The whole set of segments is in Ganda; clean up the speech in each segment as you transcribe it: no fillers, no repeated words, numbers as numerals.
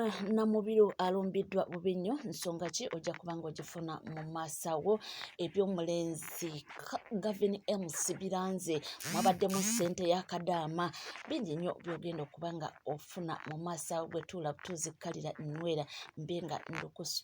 Irene Namubiru alumbiddwa bubi nnyo nsonga ki ojja kubanga ogifuna mu maasawo eby'omulenzi Gavin MC biranze mwabaddemu ssente y'akadaama bingi nnyo by'ogenda okubanga ofuna mu maasawo bwe tuula tuzikkalira nywera mbenga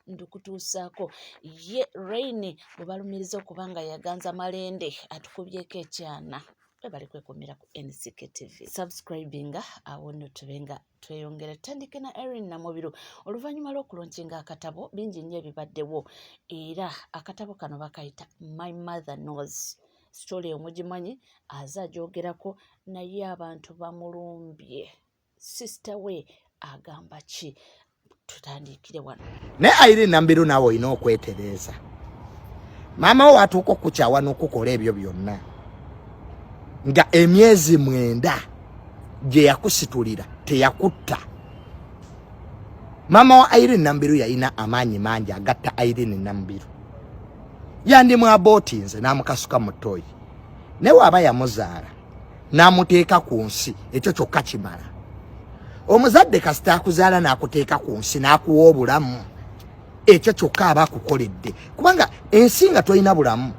ndukutuusaako ye Irene bwe balumiriza okubanga yaganza malende atukubyeko ekyana bali kwekumira ku NCK TV subscribinga awo nno tubenga tweyongere tandike na Irene Namubiru oluvannyuma lw'okulonkinga akatabo bingi nnyo ebibaddewo era akatabo kano bakayita My Mother Knows story omugimanyi azagyogerako naye abantu bamulumbye sister we agamba ki tutandikire wano ne Irene Namubiru nawe olina okwetereeza maama wo atuuka okukyawa n'okukola ebyo byonna nga emyezi 9 gye yakusitulira teyakutta. Mama wa Irene Namubiru yalina amaanyi mangi agatta Irene Namubiru yandimu abootinze n'amukasuka mu ttooyi ne waaba yamuzaala n'amuteeka ku nsi ekyo kyokka kimala. Omuzadde kasita akuzaala n'akuteeka ku nsi n'akuwa obulamu ekyo kyokka aba akukoledde kubanga ensi nga tolina bulamu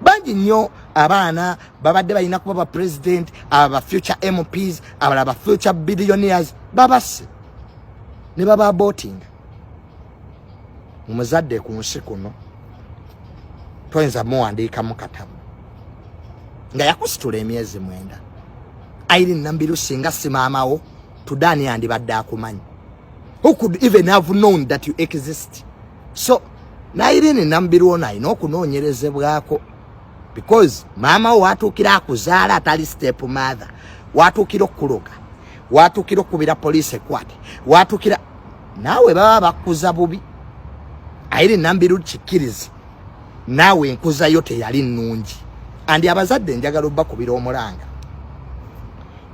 bangi nnyo abaana babadde balina kuba ba president aba future MPs abalaba future billionaires babase ne baba voting umuzadde ku nsi kuno toyinza muwandiika mu katabo nga yakusitula emyezi 9. Irene Namubiru singa si maamawo tudani yandibadde akumanyi. Who could even have known that you exist? So na Irene Namubiru ono alina okunoonyerezebwako because mama watuukira akuzaala atali step mother watuukira okuloga watuukira okubira police ekwate watuukira naawe baba bakuza bubi. Irene Namubiru kikiriza naawe enkuza yo teyali nnungi andi abazadde njagala obbakubira omulanga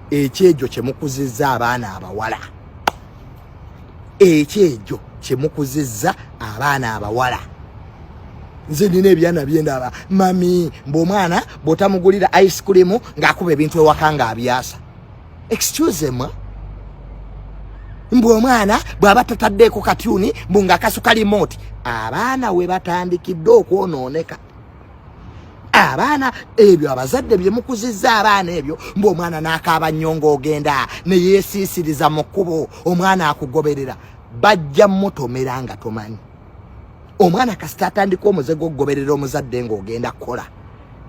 ekyejo kyemukuzizza abaana abawala ekyejo kyemukuzizza abaana abawala. Nze nina ebyana byendaba mami mb'omwana bw'otamugulira ice cream ng'akuba ebintu ewaka ng'abyasa. Excuse me, mb'omwana bw'aba tataddeeko katyuni mbu ng'akasuka remote. Abaana we batandikidde okwonooneka. Abaana ebyo abazadde bye mukuzizza abaana ebyo mb'omwana n'akaaba nnyo ng'ogenda ne yeesiisiriza mu kkubo omwana akugoberera bajja mutomera nga tomanyi. Omwana kasita atandika omuzego okugoberera omuzadde ng'ogenda kukola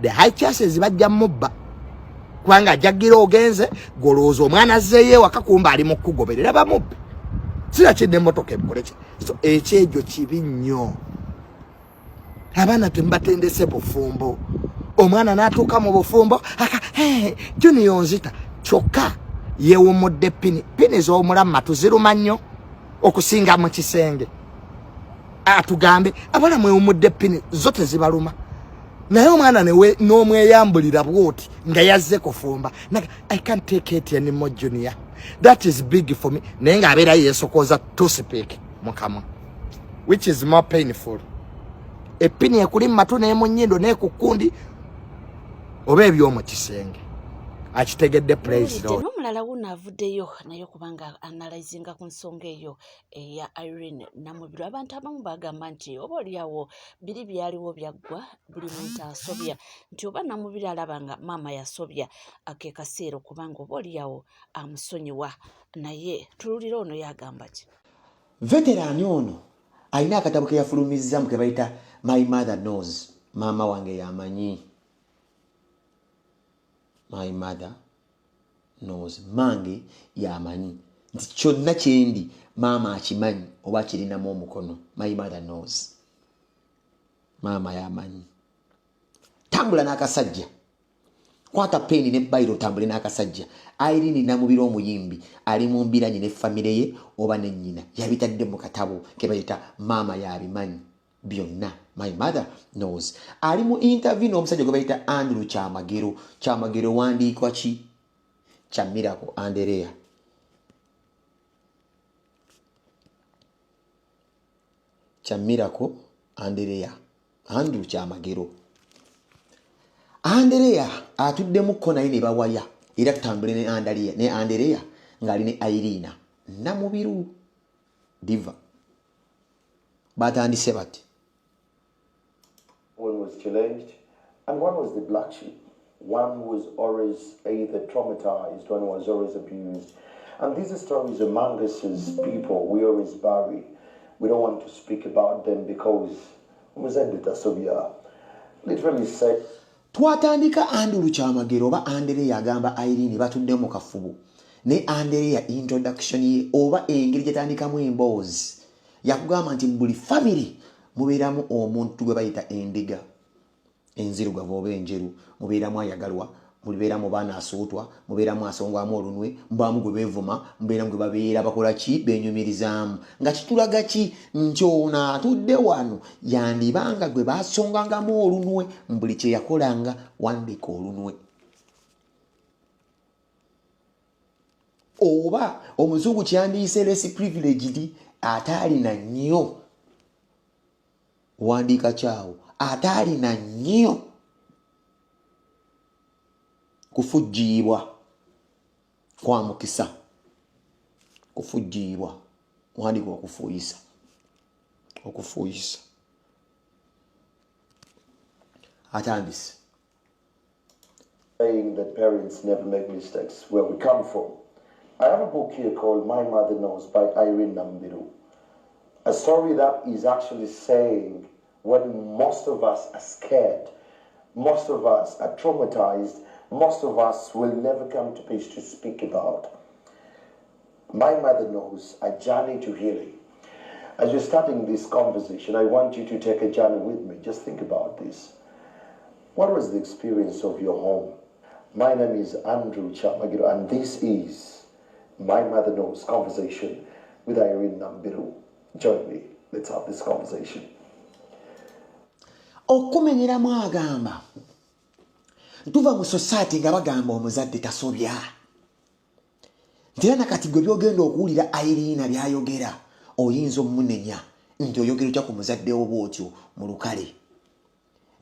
the high chances bajja mubba kubanga ajjagira ogenze golooza omwana azzeeyo ewaka kumba ali mu kugoberera bamubbe sira kidde emmotoka ebikoleki. So ekyejo kibi nnyo abaana tembatendese bufumbo omwana n'atuuka mu bufumbo junior nzita kyokka yeewummudde pini z'omulama tuziruma nnyo okusinga mu kisenge. Atugambe abala mwewumudde pini zote zibaluma naye omwana n'omweyambulira bwoti nga yazze kufumba. I can't take it anymore junior, that is big for me. Naye ng'abeera yeesokoza to speak mukamwa which is more painful. Epini ekuli matu naye mu nnyindo naye ku kkundi oba eby'omu kisenge akitegedde praise Lord. N'omulala wuno avuddeyo naye kubanga analyzinga ku nsonga eyo eya Irene Namubiru. Abantu abamu bagamba nti oba oliawo biri byaliwo byaggwa buli muntu asobya nti oba Namubiru alaba nga maama yasobya ake kaseera okubanga oba oliawo amusonyiwa naye tululira ono yagamba ki. Veterani ono alina akatabo ke yafulumizza mu ke bayita My Mother Knows, maama wange yamanyi. My Mother Knows, mange yamanyi nti kyonna kyendi maama akimanyi oba kirinamu omukono. My Mother Knows, maama yamanyi. Tambula n'akasajja, kwata peni ne bayiro tambule n'akasajja. Irene Namubiru omuyimbi ali mu mbiranye ne famire ye oba ne nnyina yabitadde mu katabo ke bayita maama yabimanyi byonna. My Mother Knows. Ali mu interview n'omusajja gwe bayita Andrew Kyamagero. Kyamagero wandiikwa ki? Kya Miracle Anderea. Kya Miracle Anderea. Andrew Kyamagero. Anderea atuddemukko naye ne bawaya era tutambule ne Anderea ng'ali ne Irene Namubiru. Diva. Batandise bati. One was challenged, and one was the black sheep. One was always either traumatized, one was always abused. And these stories among us as people, we always bury. We don't want to speak about them because literally said. Twatandika Andrew Chamagero oba Andrea yagamba Irene batudde mu kafubu. Ne Andrea introduction ye oba engeri gyetandikamu emboozi. Yakugamba nti buli family mubeeramu omuntu gwe bayita endiga. Enzirugavu oba enjeru mubeeramu ayagalwa. Mubeeramu baana asuutwa, mubeeramu asongwamu olunwe, mubaamu gwe beevuma, mubeeramu gwe babeera bakola ki benyumirizaamu. Nga kitulaga ki nti ono atudde wano yandibanga gwe baasongangamu olunwe buli kye yakolanga wandika olunwe. Oba omuzungu kyandiyise less privileged ataalina nnyo wandika kyawo ataalina nnyo kufujibwa kwa mukisa kufujibwa wandiko okufuyisa atandise saying that parents never make mistakes where we come from. I have a book here called My Mother Knows by Irene Nambiru. A story that is actually saying when most of us are scared, most of us are traumatized, most of us will never come to peace to speak about. My Mother Knows, a journey to healing. As you're starting this conversation, I want you to take a journey with me. Just think about this. What was the experience of your home? My name is Andrew Chamagiro, and this is My Mother Knows Conversation with Irene Nambiru. Join me. Let's have this conversation. Okumenyeramu agamba tuva mu society nga bagamba omuzadde tasobya. Nti era kati gwe byogenda okuwulira Irene byayogera oyinza omunenya nti oyogera otya ku muzadde wo bw'otyo mu lukale.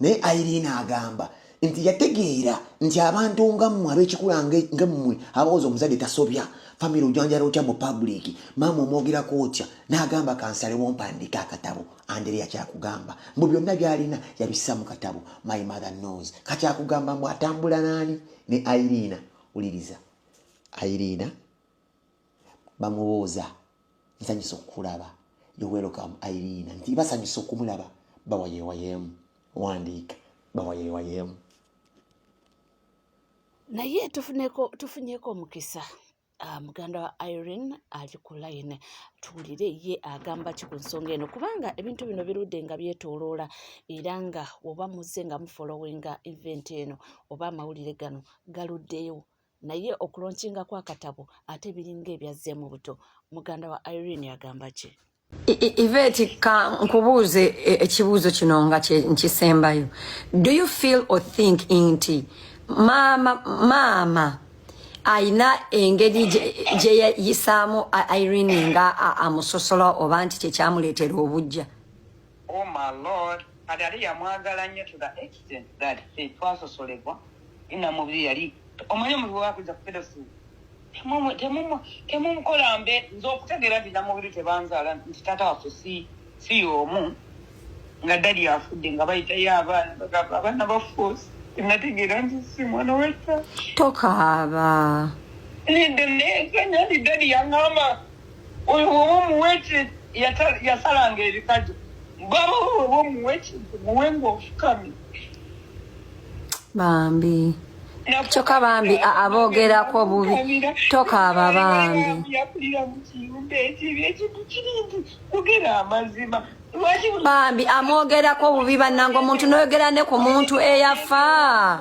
Naye Irene agamba nti yategeera nti abantu nga mmwe ab'ekikula nga mmwe abawooza omuzadde tasobya family ojanjala otya mu public maama omwogerako otya n'agamba kansalewo mpandiika akatabo Andrea kyakugamba mbu byonna byalina yabissa mu katabo My Mother Knows. Kakyakugamba mbu atambula nani ne Irene. Uliriza Irene bamubuuza nsanyusa okulaba you welcome Irene nti basanyusa okumulaba bawayewayeemu wandiika bawayewayeemu. Naye tufunyeko omukisa muganda wa Irene ali ku line tuwulire ye agamba ki ku nsonga eno kubanga ebintu bino birudde nga byetooloola era nga oba muzze nga mufollowinga event eno oba amawulire gano galuddeyo naye okulonkinga kw'akatabo ate biringa ebyazzeemu buto. Muganda wa Irene agamba ki? Iveti ka nkubuuze ekibuuzo kino nga nkisembayo. Do you feel or think nti maama aina engeri gye yayisaamu Irene nga amusosola oba nti kyekyamuleetera obujja? Oh my Lord, kati ate yamwagala nnyo to the extent that twasosolebwa inamubiri yali omanyi omuntu wakuza ku pedophile temumukola mbe nze okutegeera nti namubiri tebanzaala nti taata waffe si y'omu nga dadi afudde nga bayitayo abaana bafuusi nategeera nti si mwana wetta tokaaba niddenekenya nti dadi yaŋŋamba oyo woba omuweki yasalanga ebikajjo baba woba omuweki muwe ng'ofukamye bambi kyokka bambi aboogerako bubi tokaaba bambi yakulira mu kiyumba ekibi ekikukiri nti kugera amazima bambi amwogerako bubi bannange omuntu noyogera ne ku muntu eyafa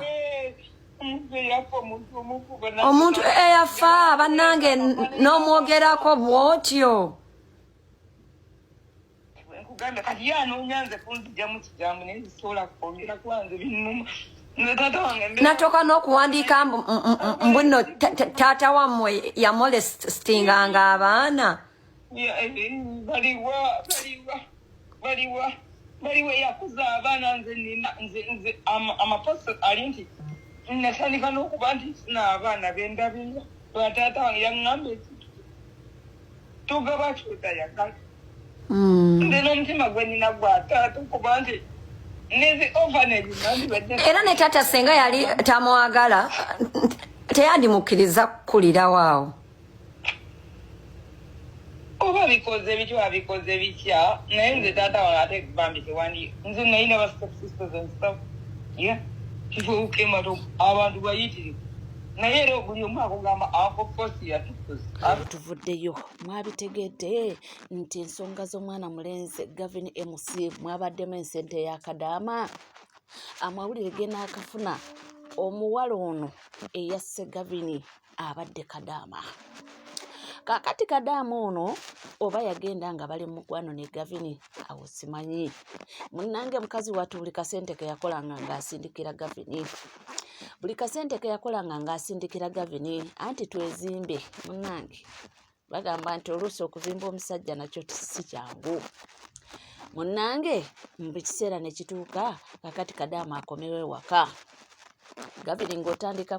omuntu eyafa bannange n'omwogerako bw'otyo nkugamba kati yanonyanze kunzija mu kigambo naye zisobola kwongera kubanza binnuma natoka n'okuwandiika mbu nno taata wammwe yamolestinganga abaana baliwa yakuza abaana nze amaposo ali nti natandika n'okuba nti sina abaana bendabira lwataata wange yaŋŋamba ekintu tugaba kyotayagala nze n'omutima gwe nina gwataata kuba nti nezi orphanage nandibadde era ne taata senga yali tamwagala teyandimukkiriza kukulirawo awo oba bikoze bityo abikoze bitya naye nze taata wange ate bambi tewandi nze nalina ba stepsisters and stuff yeah kifuukema abantu bayitirivu naye era buli omu akugamba akofosi yatukuzi tuvuddeyo mwabitegedde nti ensonga z'omwana mulenzi Gavin MC mwabaddemu ensente ya Kadaama amawulire genaakafuna omuwala ono eyasse Gavin abadde Kadaama kakati Kadaama ono oba yagenda nga bali mukwano ne Gavin awo simanyi munnange mukazi wattu buli kasente ke yakolanga ng'asindikira Gavin buli kasente ke yakolanga ng'asindikira Gavin anti twezimbe munnange bagamba nti oluusi okuzimba omusajja nakyo si kyangu munnange mu kiseera ne kituuka kakati Kadaama akomewo ewaka Gavin ng'otandika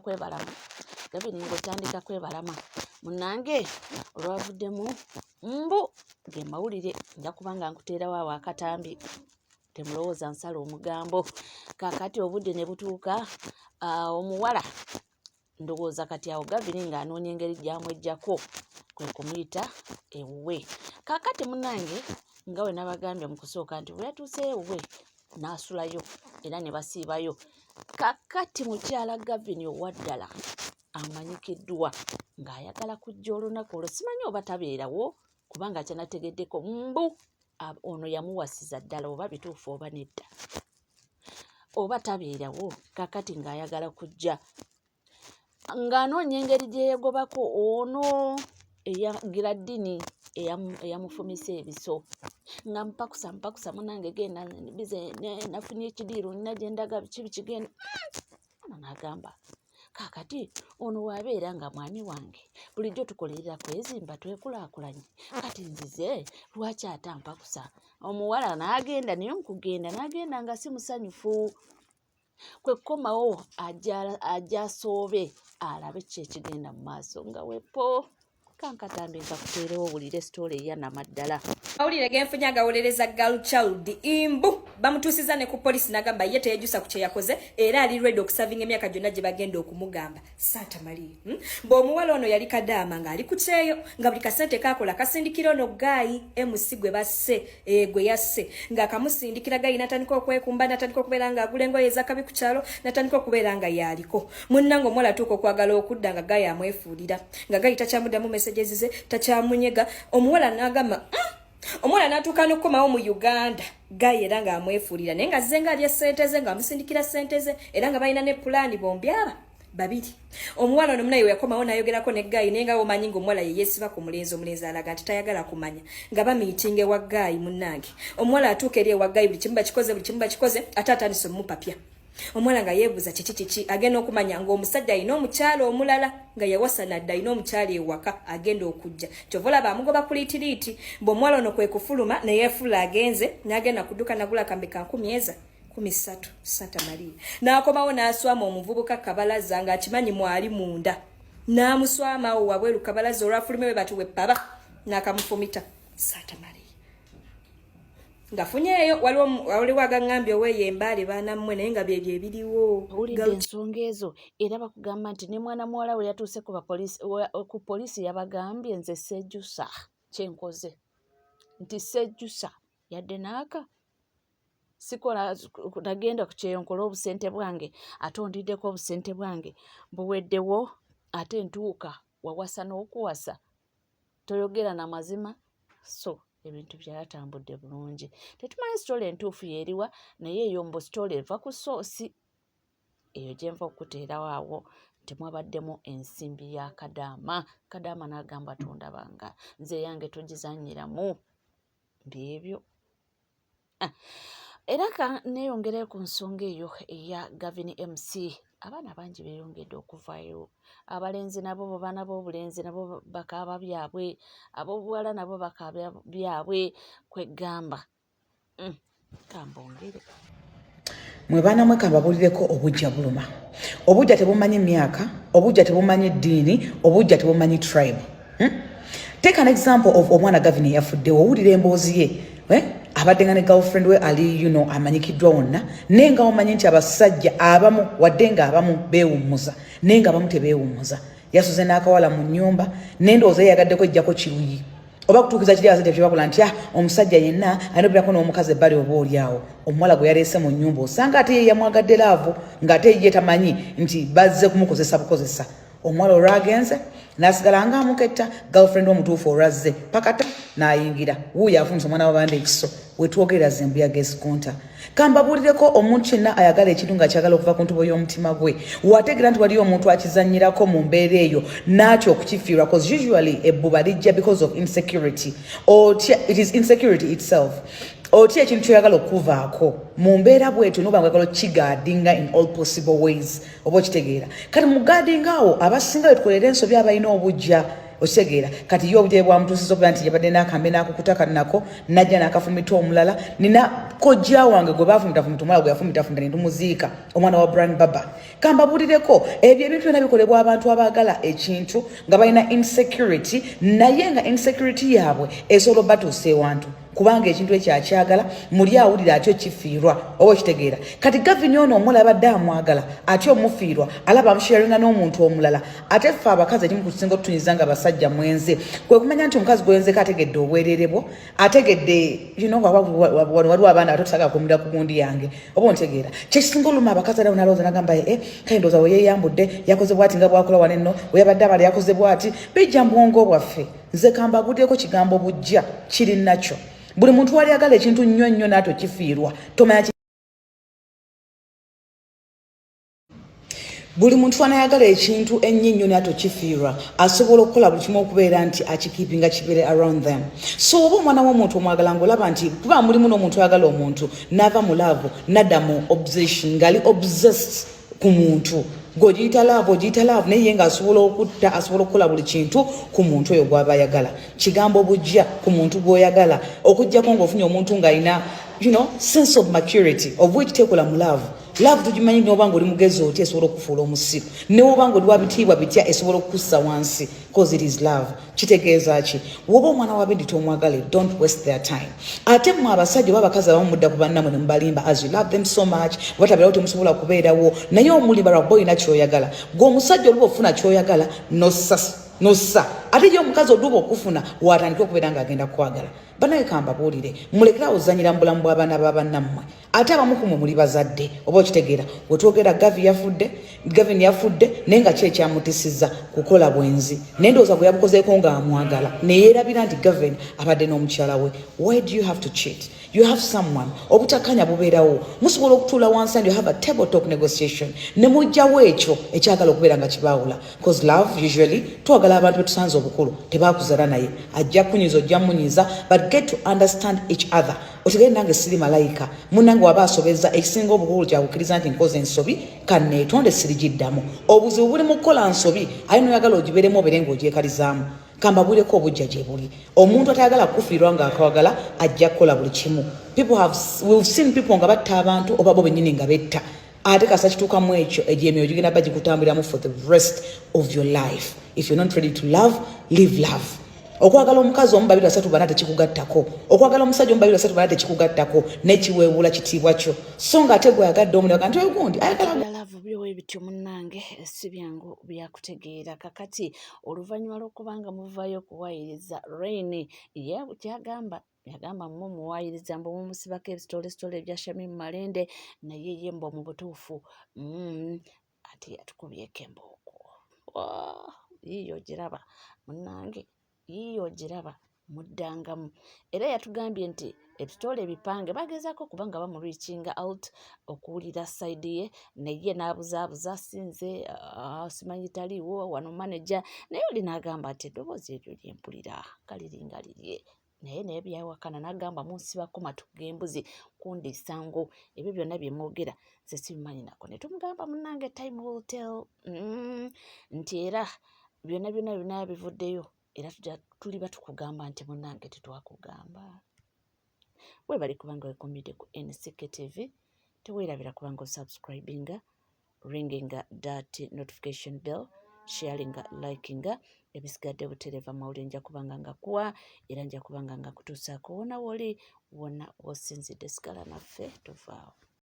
kwebalama munnange olwavuddemu mbu ge mawulire nja kubanga nkuteerawo awo akatambi temulowooza nsala omugambo kakati obudde ne butuuka omuwala ndowooza kati awo Gavin ng'anoonya engeri gy'amweggyako kwe kumuyita ewuwe kakati munnange nga we nabagambye mu kusooka nti bwe yatuuse ewuwe n'asulayo era ne basiibayo kakati mukyala Gavin owaddala amanyikiddwa ng'ayagala kujja olunaku olwo simanyi oba tabeerawo kubanga kyanategeddeko mbu ono yamuwasiza ddala oba bituufu oba nedda oba tabeerawo kakati ng'ayagala kujja ng'anoonya engeri gye yegobako ono eyagira ddini eyamufumisa ebiso nga mpakusa munange genda bize nafunye ekidiiru nina gye ndaga kibi kigenda n'agamba kakati ono waabeera nga mwami wange bulijjo tukolerera kwezimba twekulaakulanye kati nzize lwaki atampakusa omuwala n'agenda naye mukugenda n'agenda nga si musanyufu kwe kukomawo ajja asoobe alabe ki ekigenda mu maaso nga wepo kankatambe nkakuteerewo owulire sitole eya namaddala mawulire genfunye agawolereza girl child imbu bamutuusiza ne ku polisi n'agamba ye teyejusa ku kye yakoze era ali ready okusavinga emyaka gyonna gye bagenda okumugamba Santa Maria bw'omuwala ono yali Kadaama ng'ali ku kyeyo nga buli kasente kakola kasindikira ono Gayi MC gwe basse gwe yasse ng'akamusindikira Gayi natandika okwekumba natandika okubeera ng'agula engoye ez'akabi ku kyalo natandika okubeera nga yaliko munnange omuwala atuuka okwagala okudda nga Gayi amwefuulira nga Gayi takyamuddamu messages ze takyamunyega omuwala n'agamba omwana n'atuuka n'okkomawo mu Uganda Gayi era ng'amwefuulira naye nga zze ng'alya ssente ze ng'amusindikira ssente ze era nga balina ne pulaani bombi aba babiri omuwala ono munaye yakomawo n'ayogerako ne Gayi naye nga omanyi ng'omuwala ye yeesiba ku omulenzi alaga nti tayagala kumanya nga bamiitinga ewa Gayi munnange omuwala atuuka eri ewa Gayi buli kimu bakikoze ate atandise omupapya omuwala nga yeebuuza kiki agenda okumanya ng'omusajja alina omukyalo omulala nga yawasa nadda alina omukyalo ewaka agenda okujja kyova olaba amugoba ku liitiriiti bw'omuwala ono kwe kufuluma ne yeefula agenze n'agenda kudduka nagula akambe ka 13 Santa Maria n'akomawo n'aswama omuvubuka Kabalaza ng'akimanyi mwali munda n'amuswamawo wabweru Kabalaza olwafulume we batuwe ppaba n'akamufumita Santa Maria ngafunyeeyo waliwo agaŋŋambye oweeyembaale baana mmwe naye nga byebyo ebiriwo owulidde ensonga ezo era bakugamba nti ne mwana muwala we yatuuse ku poliisi yabagambye nze sejjusa kyenkoze nti sejjusa yadde naaka sikola nagenda ku kyeyo nkola obusente bwange ate ondiddeko obusente bwange buweddewo ate ntuuka wawasa n'okuwasa toyogera na mazima so ebintu byatambudde bulungi tetumanyi sitole entuufu yeeriwa naye eyo mbu sitole eva ku soosi eyo gye nva okuteerawo awo temwabaddemu ensimbi ya Kadaama n'agamba tondabanga nze yange togizanyiramu byebyo era neeyongere ku nsonga eyo eya Gavin MC abaana bangi beeyongedde okuvaayo abalenzi nabo baana b'obulenzi nabo bakaaba byabwe ab'obuwala nabo bakaaba byabwe kwegamba kambongere mwe baana mwe kababulireko obujja buluma obujja tebumanyi myaka obujja tebumanyi ddiini obujja tebumanyi tribe take an example of omwana Gavin yafudde owulira emboozi ye abadde nga ne girlfriend we ali amanyikiddwa wonna naye nga omanyi nti abasajja abamu wadde nga abamu beewummuza naye nga abamu tebeewummuza yasuze n'akawala mu nnyumba n'endowooza ye yagaddeko ejjako kiruyi oba kutuukiza kiri abasajja kyebakola nti omusajja yenna ayinobirako n'omukazi ebbali oba oliawo omuwala gwe yaleese mu nnyumba osanga ate ye yamwagadde laavu ng'ate ye tamanyi nti bazze kumukozesa bukozesa omuwala olwagenze nasigala nga amuketta girlfriend omutuufu olwazze pakata n'ayingira wuuyo afunisa omwana wabanda ekiso wetwogerera zembuyaga esikonta kambabuulireko omuntu yenna ayagala ekintu nga kyagala okuva ku ntubo y'omutima gwe wategeera nti waliyo omuntu akizannyirako mu mbeera eyo n'atyo okukifiirwa cause usually ebbuba lijja because of insecurity or it is insecurity itself otya ekintu kyoyagala okuvaako mu mbeera bwetyo noba nga oyagala okigaadinga in all possible ways oba okitegeera kati mu gaadinga awo abasinga betukolera ensobi abalina obujja okitegeera kati ye obujja bwamutuusiza okuba nti yabadde n'akambe n'akukuta kanako najja n'akafumita omulala nina kojja wange gwe baafumitafumita omulala gwe yafumitafumita ne tumuziika omwana wa Brian Baba kambabuulireko ebyo ebintu byonna bikolebwa abantu abaagala ekintu nga balina insecurity naye nga insecurity yaabwe esobola obatuusa ewantu kubanga ekintu ekyo akyagala muli awulira atyo kifiirwa oba okitegeera kati Gavin ono omulala abadde amwagala atyo omufiirwa alaba amusharinga n'omuntu omulala ate ffe abakazi ekimu ku kisinga otutunyiza nga basajja mwenze kwe kumanya nti omukazi gwenzeko ategedde obwerere bwo ategedde waliwo abaana bato tusagala kumira ku gundi yange oba ontegeera kyekisinga oluma abakazi alawo nalowooza nagamba kale ndowooza we yeeyambudde yakoze bwati nga bwakola wano enno we yabadde abala yakoze bwati bijja mu bwongo bwaffe nze kambaguddeko kigambo bujja kiri nakyo buli muntu wali agala ekintu nnyo nnyo n'ato kifiirwa tomanya buli muntu anayagala ekintu ennyo nnyo n'ato kifiirwa asobola okukola buli kimu okubeera nti akikipinga kibeere around them so oba omwana w'omuntu omwagala ng'olaba nti kuba mulimu n'omuntu ayagala omuntu n'ava mu laavu n'adda mu obsession ng'ali obsessed ku muntu gogiyita laavu naye nga asobola okutta asobola okukola buli kintu ku muntu oyo gw'aba ayagala kigambo bujja ku muntu gw'oyagala okujjako ng'ofunye omuntu ng'alina sense of maturity of which tekola mu laavu tugimanyi n'oba ng'oli mugezi otya esobola okufuula omusiru newoba ng'oli wa bitiibwa bitya esobola okukussa wansi cause it is love kitegeeza ki woba omwana wa bendi tomwagale don't waste their time ate mmwe abasajja oba abakazi abamu mudda ku bannammwe ne mubalimba as you love them so much batabirawo temusobola kubeerawo naye omulimba lwabba olina kyoyagala gweomusajja oluba ofuna kyoyagala nossa ate ye omukazi oluba okufuna watandika okubeera ng'agenda kukwagala banaye kambabuulire mulekerawo ozanyira mu bulamu bw'abaana b'abannammwe ate abamu ku mmwe muli bazadde oba okitegeera wetwogera Gavin yafudde naye nga ki ekyamutisizza kukola bwenzi naye ndowooza bwe yabukozeeko ng'amwagala neyeerabira nti Gavin abadde n'omukyala we why do you have to cheat you have someone obutakanya bubeerawo musobola okutuula wansi and you have a table talk negotiation ne mujjawo ekyo ekyagala okubeera nga kibaawula cause love usually twagala abantu betusanze obukulu tebaakuzala naye ajja kunyiza ojja munyiza but get to understand each other otegere nange siri malayika munnange waba asobeza ekisinga obukulu kyakukkiriza nti nkoze ensobi kanneetonde sirigiddamu obuzibu buli mu kukola nsobi aye noyagala ogibeeremu obeere ng'ogyekalizaamu kambabuleko obujja gye buli omuntu atayagala kufiirwa ng'akwagala ajja kukola buli kimu we've seen people nga batta abantu oba bo bennyini nga betta ate kasa kituukamu ekyo egyemyoyo gigenda bagikutambuliramu for the rest of your life if you're not ready to love live love okwagala omukazi omu babiri basatu bana tekikugattako okwagala omusajja omu babiri basatu bana tekikugattako nekiweewula kitiibwa kyo so nga ate gweyagadde omulala nti ogundi ayagalavu byowe bityo munnange si byangu byakutegeera kakati oluvannyuma lw'okubanga muvayo okuwayiriza Rain kyagamba mmwe muwayiriza mbu mumusibako ebisitole ebya Shamim Malende naye ye mbo mu butuufu ate yatukubyeko embooko yiyo giraba munnange yiyo giraba muddangamu era yatugambye nti ebisitole ebipange bagezaako okubanga bamulwikinga out okuwulira sayidi ye naye n'abuzaabuza sinze simanyi taliiwo wano manager naye oli n'agamba ati eddoboozi eryo lyempulira kaliringa lirye naye byawakana n'agamba munsibako matu g'embuzi kundi sango ebyo byonna bye mwogera ze sibimanyi nako ne tumugamba munnange time will tell nti era byonna bivuddeyo era tuli batukugamba nti munnange tetwakugamba webali kubanga wekomidde ku NCK TV teweerabira kubanga osubscribinga ringinga that notification bell sharinga likinga ebisigadde butereva mawulire nja kubanga nga kuwa era nja kubanga nga kutuusaako wona woli wona wosinzidde sigala naffe tuvaawo.